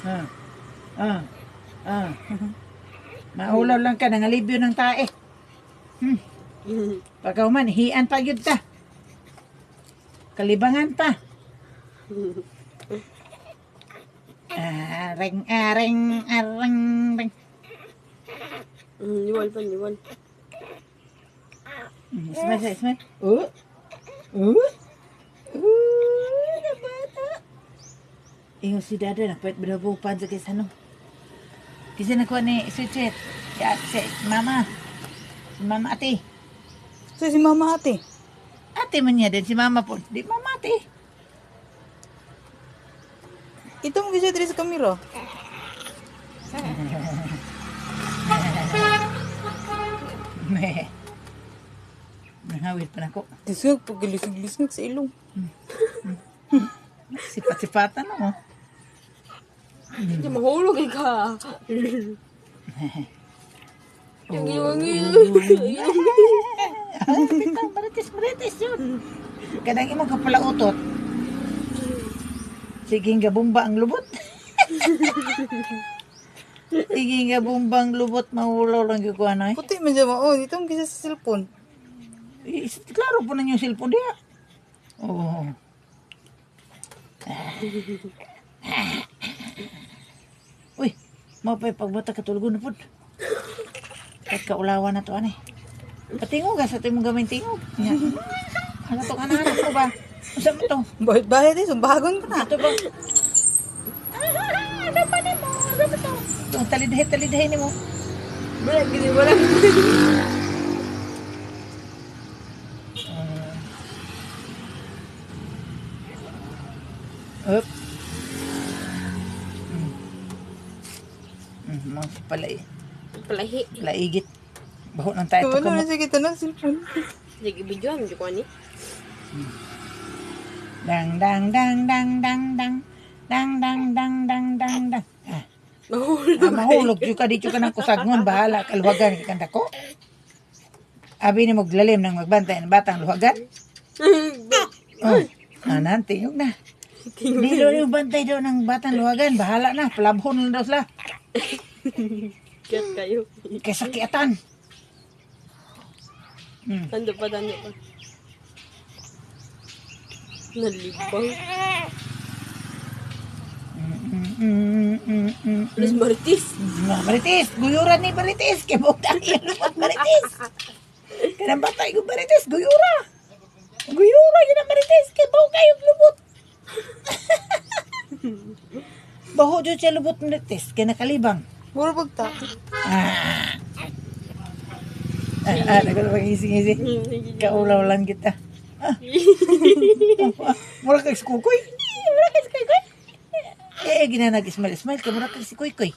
Ah, ah, ah. Maulaw lang ka, nangalibyo ng tae. Pagkaw man, hian pa yun ta. Kalibangan pa. Areng, areng, areng, areng. Niwal pa, niwal. Smile, smile. Na bata. Ingo si Dada, napait berabupan sa kisano. Kasi nakuha ni Sweet. Si Mama. Si Mama Ate. So, si Mama Ate. Ate man niya din, si Mama po. Di Mama Ate. Ito mo gisyo diri sa kamera. Meh. Nangawit pa na ko. Disgag, pagilisig-lisig sa ilong. Sipat-sipatan mo. Hindi mahulog ka. Yung iwangil. Bitang, maritis yun. Kadang imong kapala utot. Sige nga bumba ang lubot. Sige nga bumba ang lubot, mahulaw lang yung kuha na eh. Puti man dyan mo. Oh, dito mo gisyo sa cellphone. Klaro po na yung cellphone diya. Oo. Uy, mapay pagbata katulgo na po. Kahit kaulawan na to, anay. Patingog ka sa timong gaming tingog. Ano to, anak ko ba? Masa mo to? Bahit-bahit eh, sumbagon ko na. Ito ba? Ano pa ni mo? Ano ba to? Ito, talidahin ni mo. Balag, gini, balag. Up. Mga palay. Palahi. Laigit. Baho ng tayo ito Wala kamo. na sige ito ng cellphone. Sige, videoan. Hindi ko ani. Dang, dang, dang, dang, dang, dang. Dang, dang, dang, dang, dang, dang. Mahulog. Mahulog yung ka dito ka ng kusagnon. Bahala, kalwagan ka kanta ko. Abi ni maglalim ng magbantay ng batang luhagan. Oh, nanti yung na. Dilo yung bantay daw ng batang luhagan. Bahala na, palabhon lang daw sila. Kiyat kayo. Kasakiatan. Tanda pa. Nalibang. Alas maritis. Maritis, guyuran ni Maritis. Kaya bukta yung lupot Maritis. Kanang batay ko Maritis, guyura. Guyura yun ang Maritis. Kaya bukta yung lupot. Baho dyan siya lupot Maritis. Kaya nakalibang. Puro pagta. Nagal pag-ising-ising. Kaulaw lang kita. Mura kag si Kukoy. Mura kag si Kukoy. Ginanag-smile-smile ka. Mura kag si Kukoy.